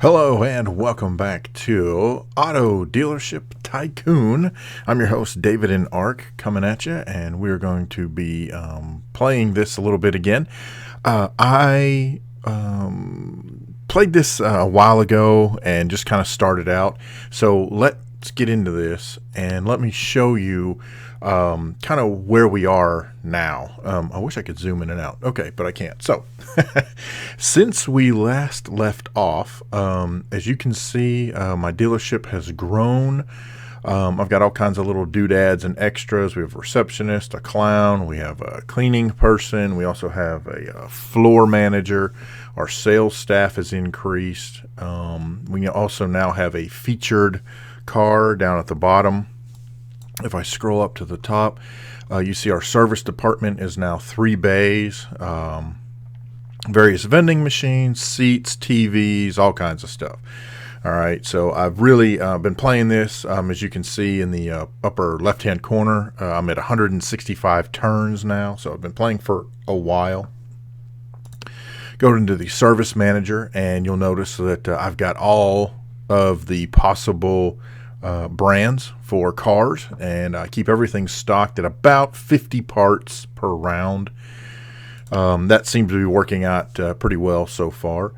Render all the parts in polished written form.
Hello and welcome back to Auto Dealership Tycoon. I'm your host David and Ark coming at you, and we're going to be playing this a little bit again. I played this a while ago and just kind of started out. So let's get into this and let me show you kind of where we are now. I wish I could zoom in and out. Okay, but I can't. So since we last left off, as you can see, my dealership has grown. I've got all kinds of little doodads and extras. We have a receptionist, a clown, we have a cleaning person, we also have a floor manager. Our sales staff has increased. We also now have a featured car down at the bottom. If I scroll up to the top, you see our service department is now 3 bays, various vending machines, seats, TVs, all kinds of stuff. All right, so I've really been playing this. As you can see in the upper left-hand corner, I'm at 165 turns now, so I've been playing for a while. Go into the service manager, and you'll notice that I've got all of the possible brands for cars, and I keep everything stocked at about 50 parts per round. That seems to be working out pretty well so far.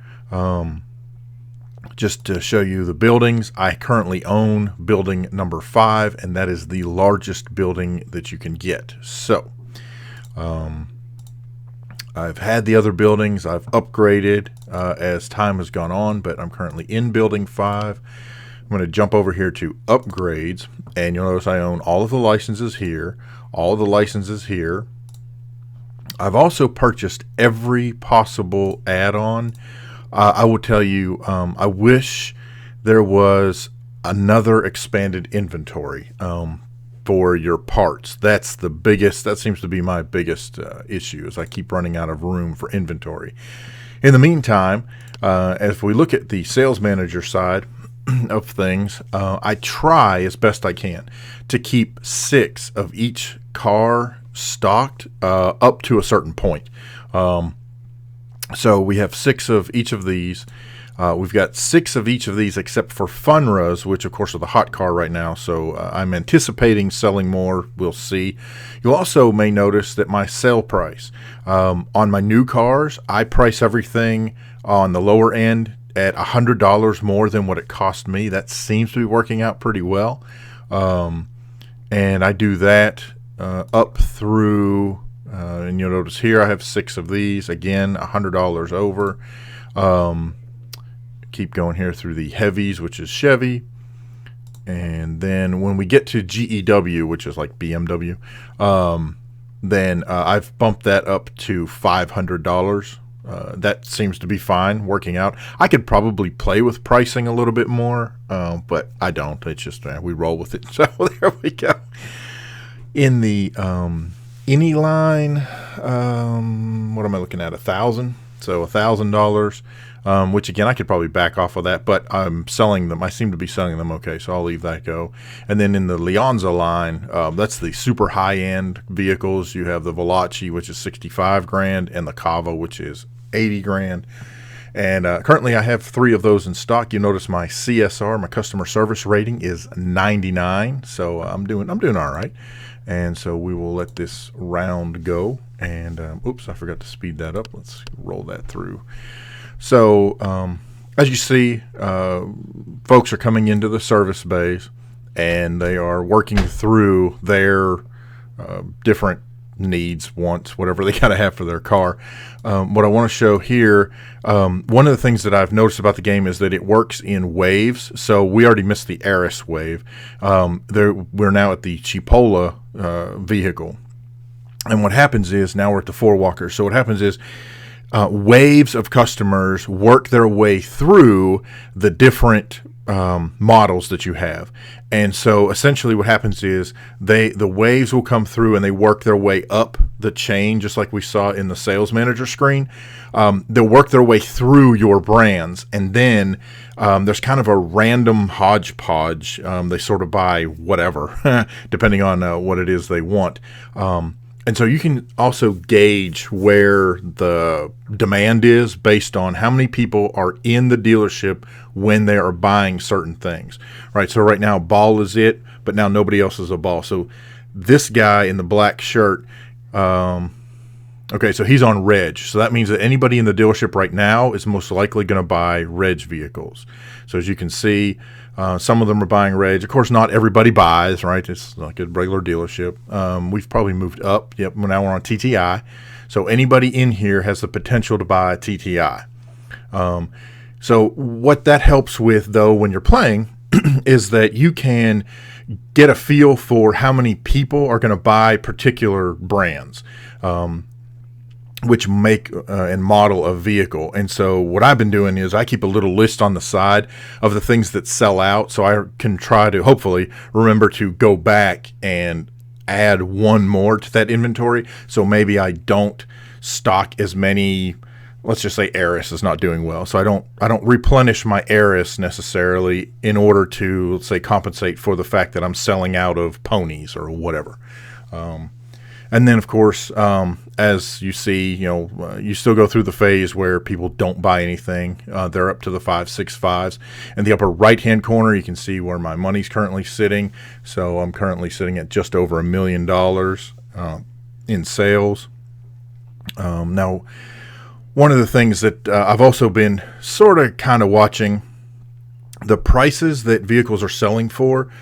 Just to show you the buildings, I currently own building number 5, and that is the largest building that you can get. So I've had the other buildings, I've upgraded as time has gone on, but I'm currently in building 5. I'm going to jump over here to upgrades, and you'll notice I own all of the licenses here, all of the licenses here. I've also purchased every possible add-on. I will tell you, I wish there was another expanded inventory for your parts. That seems to be my biggest issue, is I keep running out of room for inventory. In the meantime, if we look at the sales manager side of things, I try as best I can to keep 6 of each car stocked up to a certain point. So we have 6 of each of these. We've got 6 of each of these except for Funras, which of course are the hot car right now. So I'm anticipating selling more. We'll see. You also may notice that my sale price on my new cars, I price everything on the lower end at $100 more than what it cost me. That seems to be working out pretty well. And I do that up through, and you'll notice here I have 6 of these. Again, $100 over. Keep going here through the heavies, which is Chevy. And then when we get to GEW, which is like BMW, then I've bumped that up to $500. That seems to be fine, working out. I could probably play with pricing a little bit more, but I don't. It's just we roll with it. So there we go. In the any line, what am I looking at? 1,000. So $1,000, which again I could probably back off of that, but I'm selling them. I seem to be selling them okay, so I'll leave that go. And then in the Leonza line, that's the super high-end vehicles. You have the Veloci, which is 65 grand, and the Cava, which is 80 grand. And currently I have 3 of those in stock. You notice my CSR, my customer service rating, is 99. So I'm doing all right. And so we will let this round go. And oops, I forgot to speed that up. Let's roll that through. So as you see, folks are coming into the service bays, and they are working through their different needs, wants, whatever they gotta have for their car. What I want to show here, one of the things that I've noticed about the game is that it works in waves. So we already missed the Aris wave. We're now at the Chipola vehicle, and what happens is now we're at the 4-walker. So what happens is waves of customers work their way through the different models that you have. And so essentially what happens is the waves will come through and they work their way up the chain, just like we saw in the sales manager screen. They'll work their way through your brands, and then there's kind of a random hodgepodge. They sort of buy whatever, depending on what it is they want. And so you can also gauge where the demand is based on how many people are in the dealership when they are buying certain things, right? So right now, ball is it, but now nobody else is a ball. So this guy in the black shirt, okay, so he's on reg. So that means that anybody in the dealership right now is most likely going to buy reg vehicles. So as you can see, some of them are buying reg. Of course, not everybody buys, right? It's like a regular dealership. We've probably moved up. Yep, now we're on TTI. So anybody in here has the potential to buy a TTI. So what that helps with, though, when you're playing is that you can get a feel for how many people are going to buy particular brands. Which make and model a vehicle. And so what I've been doing is I keep a little list on the side of the things that sell out, so I can try to hopefully remember to go back and add one more to that inventory. So maybe I don't stock as many. Let's just say Eris is not doing well, so I don't replenish my Eris necessarily in order to, let's say, compensate for the fact that I'm selling out of ponies or whatever. And then, of course, as you see, you still go through the phase where people don't buy anything. They're up to the 565s. In the upper right-hand corner, you can see where my money's currently sitting. So I'm currently sitting at just over $1 million in sales. Now, one of the things that I've also been sort of kind of watching the prices that vehicles are selling for.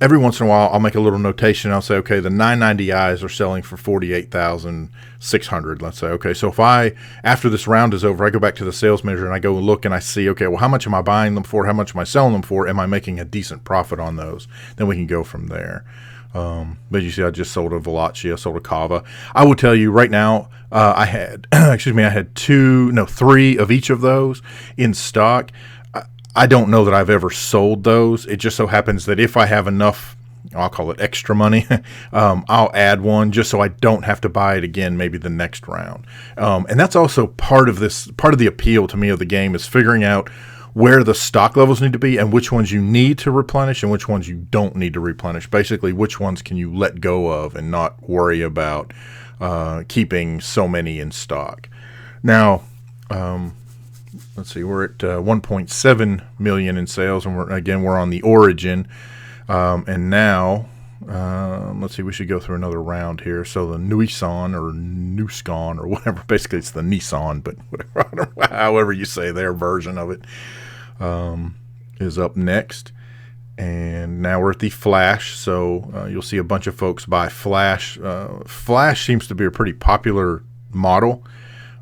Every once in a while, I'll make a little notation. I'll say, okay, the 990Is are selling for $48,600. Let's say, okay, so if after this round is over, I go back to the sales manager and I go look and I see, okay, well, how much am I buying them for? How much am I selling them for? Am I making a decent profit on those? Then we can go from there. But you see, I just sold a Veloci, I sold a Cava. I will tell you right now, I had, I had 3 of each of those in stock. I don't know that I've ever sold those. It just so happens that if I have enough, I'll call it extra money, I'll add one just so I don't have to buy it again maybe the next round. And that's also part of the appeal to me of the game is figuring out where the stock levels need to be and which ones you need to replenish and which ones you don't need to replenish. Basically, which ones can you let go of and not worry about keeping so many in stock. Now, let's see, we're at 1.7 million in sales, and we're on the Origin. And now, let's see, we should go through another round here. So the Nissan or Nuscon or whatever, basically it's the Nissan, but whatever, however you say their version of it, is up next. And now we're at the Flash. So you'll see a bunch of folks buy Flash. Flash seems to be a pretty popular model.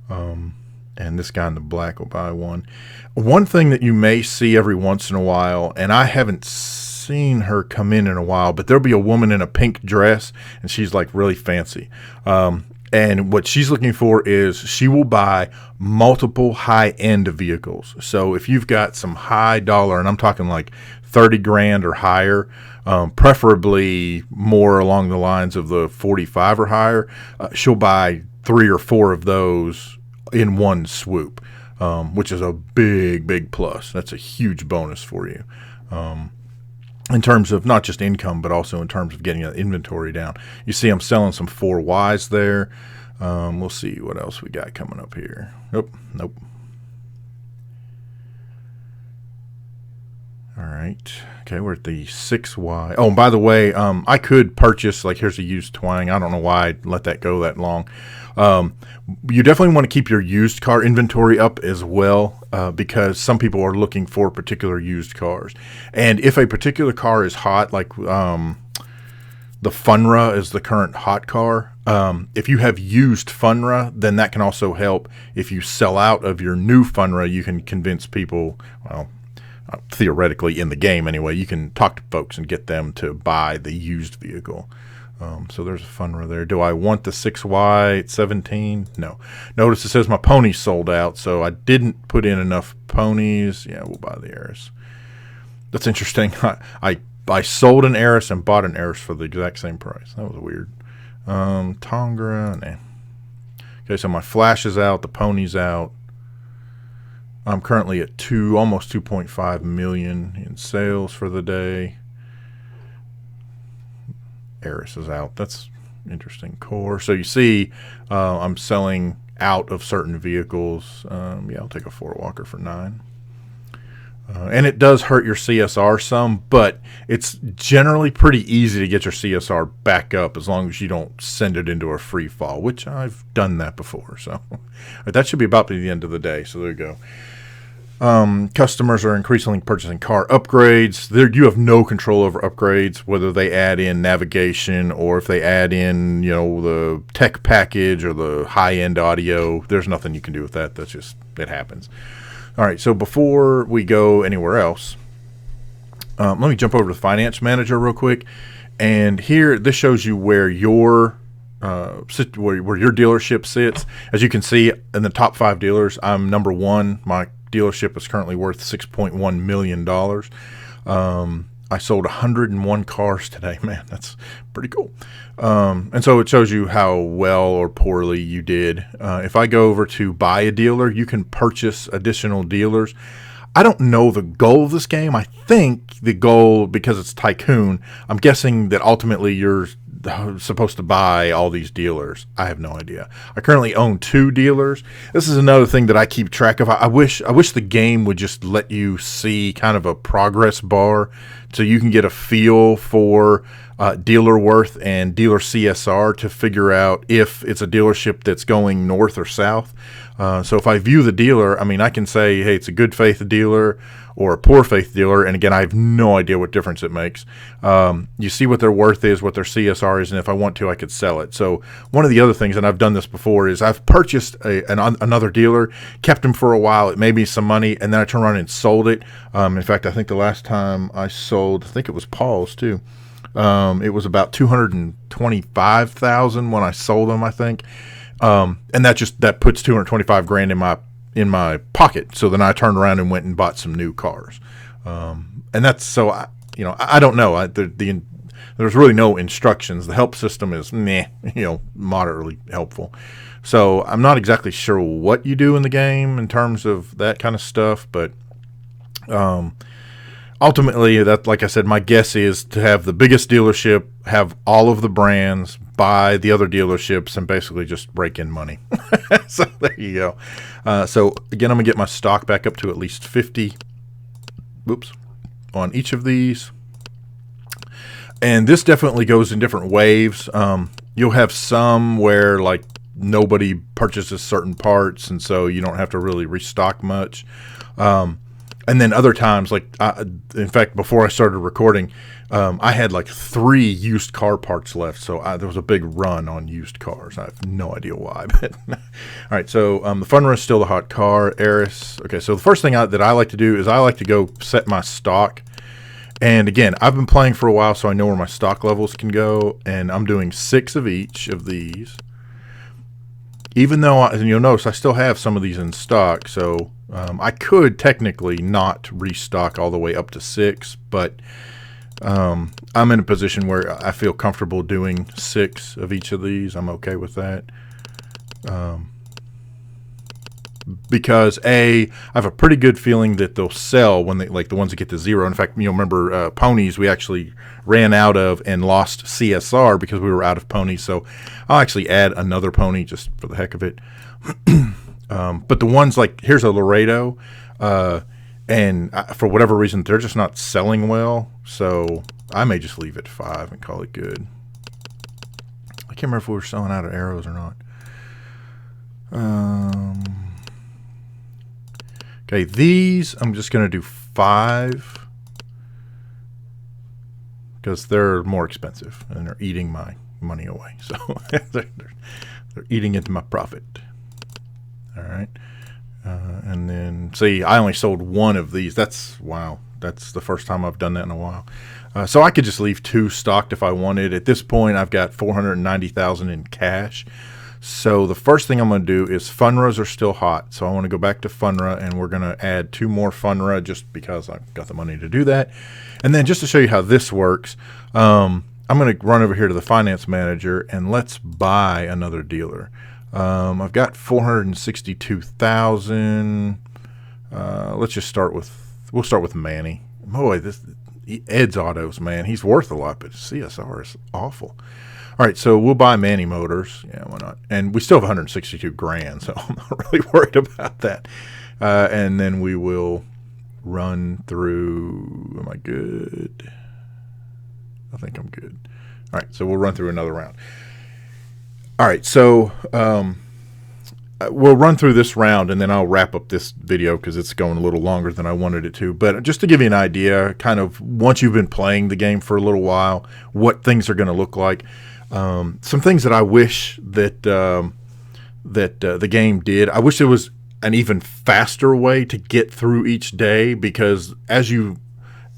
And this guy in the black will buy one. One thing that you may see every once in a while, and I haven't seen her come in a while, but there'll be a woman in a pink dress, and she's like really fancy. And what she's looking for is she will buy multiple high-end vehicles. So if you've got some high dollar, and I'm talking like 30 grand or higher, preferably more along the lines of the 45 or higher, she'll buy 3 or 4 of those in one swoop, which is a big plus. That's a huge bonus for you in terms of not just income, but also in terms of getting the inventory down. You see I'm selling some 4Ys there. We'll see what else we got coming up here. Nope. All right. Okay, we're at the 6Y. Oh, and by the way, I could purchase, like, here's a used Twang. I don't know why I let that go that long. You definitely want to keep your used car inventory up as well, because some people are looking for particular used cars. And if a particular car is hot, like the Funra is the current hot car, if you have used Funra, then that can also help. If you sell out of your new Funra, you can convince people, well, theoretically in the game anyway, you can talk to folks and get them to buy the used vehicle. So there's a Funra there. Do I want the 6Y at 17? No. Notice it says my ponies sold out, so I didn't put in enough ponies. Yeah, we'll buy the Eris. That's interesting. I sold an Eris and bought an Eris for the exact same price. That was weird. Tongra, nah. Okay, so my Flash is out, the pony's out. I'm currently at almost 2.5 million in sales for the day. Eris is out. That's interesting core. So you see, I'm selling out of certain vehicles. Yeah, I'll take a Ford Walker for 9. And it does hurt your CSR some, but it's generally pretty easy to get your CSR back up as long as you don't send it into a free fall, which I've done that before. So that should be about the end of the day. So there you go. Customers are increasingly purchasing car upgrades. There, you have no control over upgrades, whether they add in navigation or if they add in, the tech package or the high-end audio. There's nothing you can do with that. That's just, it happens. All right, so before we go anywhere else, let me jump over to the Finance Manager real quick. And here, this shows you where your where your dealership sits. As you can see, in the top 5 dealers, I'm number 1. My dealership is currently worth $6.1 million. I sold 101 cars today. Man, that's pretty cool. And so it shows you how well or poorly you did. If I go over to buy a dealer, you can purchase additional dealers. I don't know the goal of this game. I think the goal, because it's Tycoon, I'm guessing that ultimately you're supposed to buy all these dealers. I have no idea. I currently own 2 dealers. This is another thing that I keep track of. I wish the game would just let you see kind of a progress bar so you can get a feel for dealer worth and dealer CSR to figure out if it's a dealership that's going north or south. So if I view the dealer, I can say, hey, it's a good faith dealer or a poor faith dealer. And again, I have no idea what difference it makes. You see what their worth is, what their CSR is, and if I want to, I could sell it. So one of the other things, and I've done this before, is I've purchased another dealer, kept him for a while. It made me some money, and then I turned around and sold it. In fact, I think the last time I sold, I think it was Paul's too. It was about $225,000 when I sold them, I think. And that puts $225,000 in my pocket. So then I turned around and went and bought some new cars. And that's so I don't know. There's really no instructions. The help system is moderately helpful. So I'm not exactly sure what you do in the game in terms of that kind of stuff, but ultimately, that, like I said, my guess is to have the biggest dealership, have all of the brands, buy the other dealerships, and basically just rake in money. So there you go. So again, I'm going to get my stock back up to at least 50 on each of these. And this definitely goes in different waves. You'll have some where like nobody purchases certain parts, and so you don't have to really restock much. And then other times, like in fact, before I started recording, I had like 3 used car parts left. So there was a big run on used cars. I have no idea why. But all right, so the Funra is still the hot car. Eris. Okay, so the first thing that I like to do is I like to go set my stock. And again, I've been playing for a while, so I know where my stock levels can go. And I'm doing 6 of each of these. Even though, and you'll notice I still have some of these in stock, so I could technically not restock all the way up to 6, but I'm in a position where I feel comfortable doing 6 of each of these. I'm okay with that. Because I have a pretty good feeling that they'll sell when they, like the ones that get to 0. In fact, remember ponies we actually ran out of and lost CSR because we were out of ponies. So I'll actually add another pony just for the heck of it. But the ones like, here's a Laredo, and for whatever reason, they're just not selling well. So I may just leave it 5 and call it good. I can't remember if we were selling out of arrows or not. Okay, these I'm just going to do 5 because they're more expensive and they're eating my money away. So they're eating into my profit. All right. And then, see, I only sold 1 of these. Wow. That's the first time I've done that in a while. So I could just leave 2 stocked if I wanted. At this point, I've got $490,000 in cash. So the first thing I'm going to do is Funras are still hot. So I want to go back to Funra, and we're going to add 2 more Funra just because I've got the money to do that. And then just to show you how this works, I'm going to run over here to the Finance Manager, and let's buy another dealer. I've got 462,000. Let's just we'll start with Manny. Boy, Ed's autos, man, he's worth a lot, but CSR is awful. All right, so we'll buy Manny Motors. Yeah, why not? And we still have 162 grand, so I'm not really worried about that. And then we will run through. Am I good? I think I'm good. All right, so we'll run through another round. All right, so we'll run through this round, and then I'll wrap up this video because it's going a little longer than I wanted it to. But just to give you an idea, kind of once you've been playing the game for a little while, what things are going to look like. Some things that I wish that the game did. I wish there was an even faster way to get through each day, because as you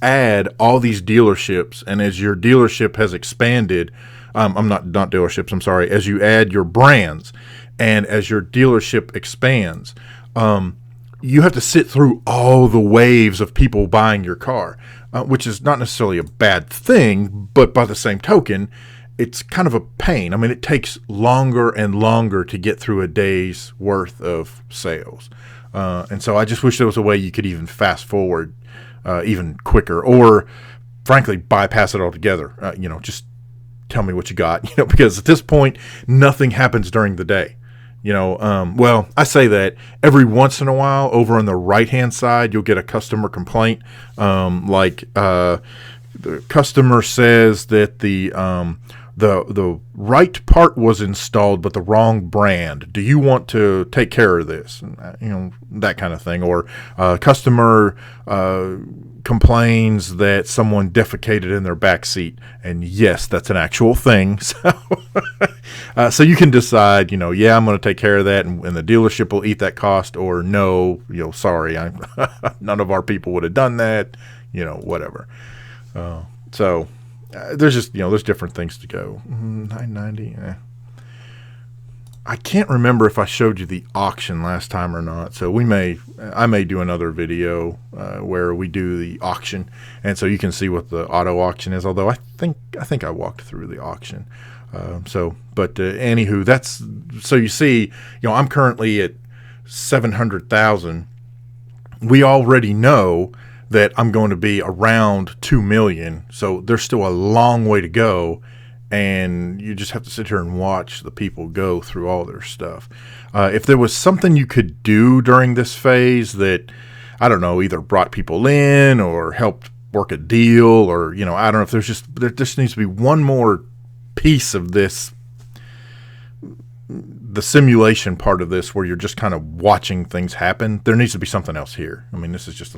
add all these dealerships and as your dealership has expanded, I'm not dealerships, I'm sorry, as you add your brands and as your dealership expands, you have to sit through all the waves of people buying your car, which is not necessarily a bad thing, but by the same token, it's kind of a pain. I mean, it takes longer and longer to get through a day's worth of sales. And so I just wish there was a way you could even fast forward even quicker, or frankly, bypass it altogether. Just tell me what you got, because at this point, nothing happens during the day. Well, I say that every once in a while over on the right-hand side, you'll get a customer complaint. The customer says that the right part was installed, but the wrong brand. Do you want to take care of this? And, that kind of thing. Or customer complains that someone defecated in their back seat. And yes, that's an actual thing. So you can decide, yeah, I'm going to take care of that, and the dealership will eat that cost, or no, sorry, none of our people would have done that, whatever. So there's just, there's different things to go. 990. I can't remember if I showed you the auction last time or not. So I may do another video where we do the auction, and so you can see what the auto auction is. Although I think I walked through the auction. Anywho, that's so you see. I'm currently at 700,000. We already know that I'm going to be around 2 million. So there's still a long way to go. And you just have to sit here and watch the people go through all their stuff. If there was something you could do during this phase that, I don't know, either brought people in or helped work a deal, or, I don't know, if there just needs to be one more piece of this, the simulation part of this, where you're just kind of watching things happen. There needs to be something else here. I mean, this is just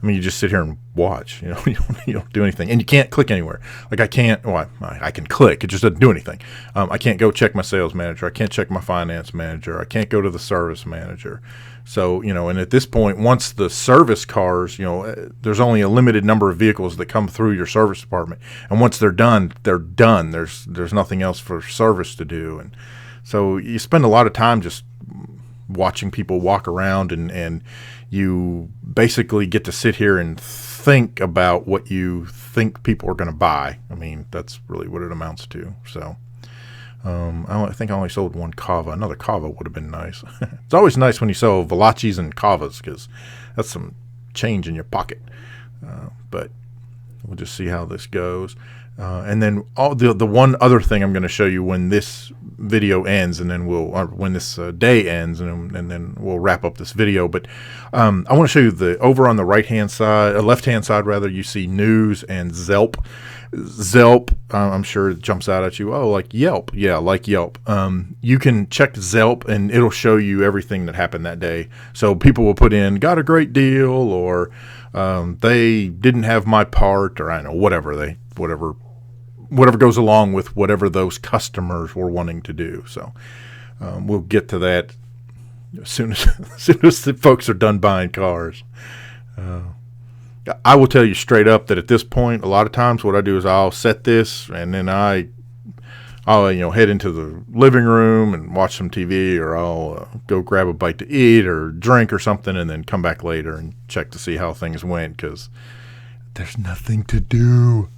you just sit here and watch, you don't do anything, and you can't click anywhere. Like I can click, it just doesn't do anything. I can't go check my sales manager. I can't check my finance manager. I can't go to the service manager. So, and at this point, once the service cars, there's only a limited number of vehicles that come through your service department. And once they're done, they're done. There's nothing else for service to do. And so you spend a lot of time just watching people walk around, and you basically get to sit here and think about what you think people are going to buy. I mean, that's really what it amounts to. So I think I only sold one Kava. Another Kava would have been nice. It's always nice when you sell Velocis and Kavas, because that's some change in your pocket. But we'll just see how this goes. And then the one other thing I'm going to show you when this video ends, and then when this day ends, and then we'll wrap up this video. But I want to show you over on the left-hand side rather, you see news and Zelp. Zelp, I'm sure it jumps out at you. Oh, like Yelp. Yeah, like Yelp. You can check Zelp, and it'll show you everything that happened that day. So people will put in, got a great deal, or they didn't have my part, or I don't know, whatever goes along with whatever those customers were wanting to do. So we'll get to that as soon as the folks are done buying cars. I will tell you straight up that at this point, a lot of times what I do is I'll set this, and then I'll head into the living room and watch some TV, or I'll go grab a bite to eat or drink or something, and then come back later and check to see how things went, because there's nothing to do.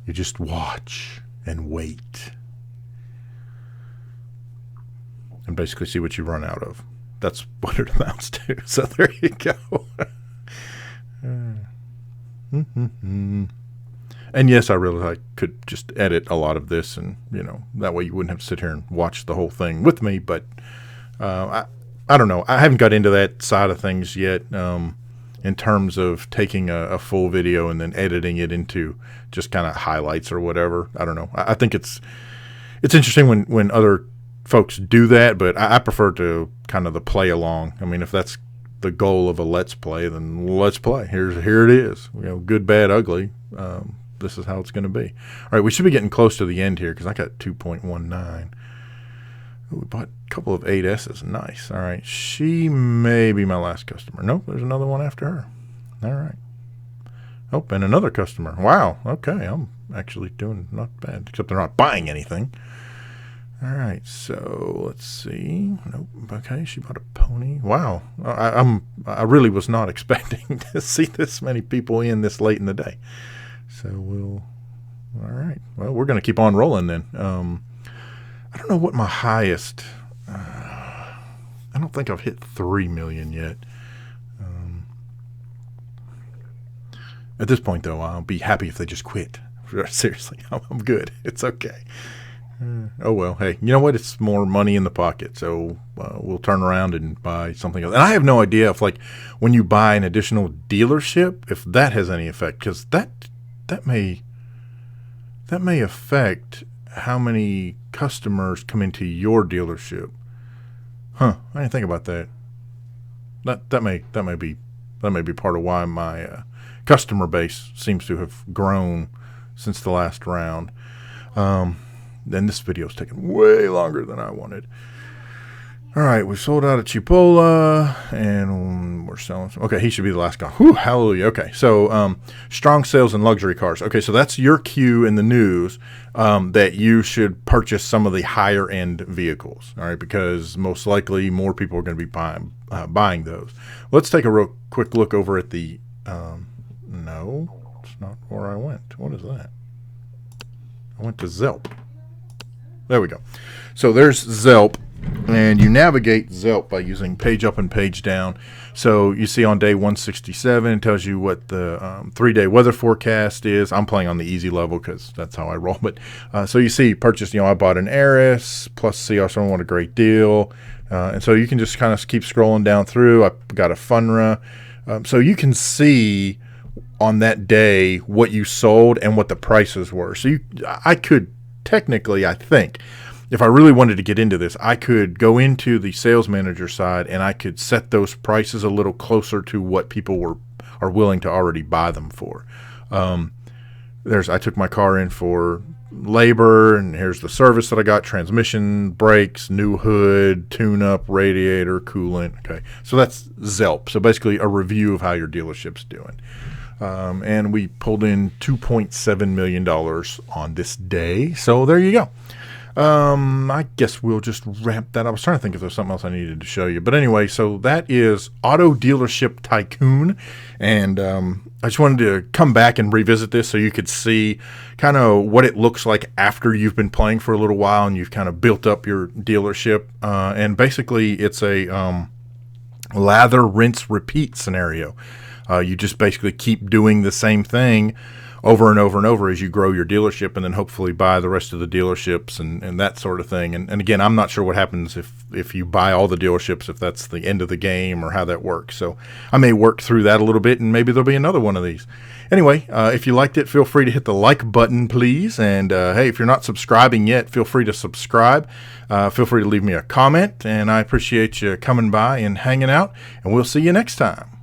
You just watch and wait, and basically see what you run out of. That's what it amounts to. So there you go. And yes, I realize I could just edit a lot of this, and that way you wouldn't have to sit here and watch the whole thing with me. But I don't know. I haven't got into that side of things yet. In terms of taking a full video and then editing it into just kind of highlights or whatever. I don't know. I think it's interesting when other folks do that, but I prefer to kind of the play along. I mean, if that's the goal of a let's play, then let's play. Here it is. Good, bad, ugly. This is how it's going to be. All right, we should be getting close to the end here because I got 2.19. We bought a couple of 8S's. Nice. All right. She may be my last customer. Nope, there's another one after her. All right. Oh, and another customer. Wow. Okay, I'm actually doing not bad, except they're not buying anything. All right, so let's see. Nope. Okay, she bought a pony. Wow. I really was not expecting to see this many people in this late in the day. So all right. Well, we're going to keep on rolling then. I don't know what my highest, I don't think I've hit 3 million yet. At this point, though, I'll be happy if they just quit. Seriously, I'm good. It's okay. Oh, well, hey, you know what? It's more money in the pocket, so we'll turn around and buy something else. And I have no idea if, like, when you buy an additional dealership, if that has any effect, because that may affect how many customers come into your dealership. I didn't think about that. That may be part of why my customer base seems to have grown since the last round. Then this video's taking way longer than I wanted. All right, we sold out of Chipola, and we're selling some. Okay, he should be the last guy. Whew, hallelujah. Okay, so strong sales in luxury cars. Okay, so that's your cue in the news that you should purchase some of the higher-end vehicles, all right, because most likely more people are going to be buying those. Let's take a real quick look over at the no, it's not where I went. What is that? I went to Zelp. There we go. So there's Zelp. And you navigate Zelp by using page up and page down. So you see on day 167, it tells you what the 3-day weather forecast is. I'm playing on the easy level because that's how I roll. But so you see purchase, I bought an Aris plus CR7, what a great deal. And so you can just kind of keep scrolling down through. I got a Funra. So you can see on that day what you sold and what the prices were. So I could technically, I think, if I really wanted to get into this, I could go into the sales manager side and I could set those prices a little closer to what people are willing to already buy them for. I took my car in for labor, and here's the service that I got: transmission, brakes, new hood, tune-up, radiator, coolant. Okay, so that's Zelp. So basically a review of how your dealership's doing. And we pulled in $2.7 million on this day. So there you go. I guess we'll just wrap that up. I was trying to think if there's something else I needed to show you. But anyway, so that is Auto Dealership Tycoon. And I just wanted to come back and revisit this so you could see kind of what it looks like after you've been playing for a little while and you've kind of built up your dealership. And basically, it's a lather, rinse, repeat scenario. You just basically keep doing the same thing over and over and over as you grow your dealership, and then hopefully buy the rest of the dealerships and that sort of thing. And again, I'm not sure what happens if you buy all the dealerships, if that's the end of the game or how that works. So I may work through that a little bit, and maybe there'll be another one of these. Anyway, if you liked it, feel free to hit the like button, please. And hey, if you're not subscribing yet, feel free to subscribe. Feel free to leave me a comment, and I appreciate you coming by and hanging out, and we'll see you next time.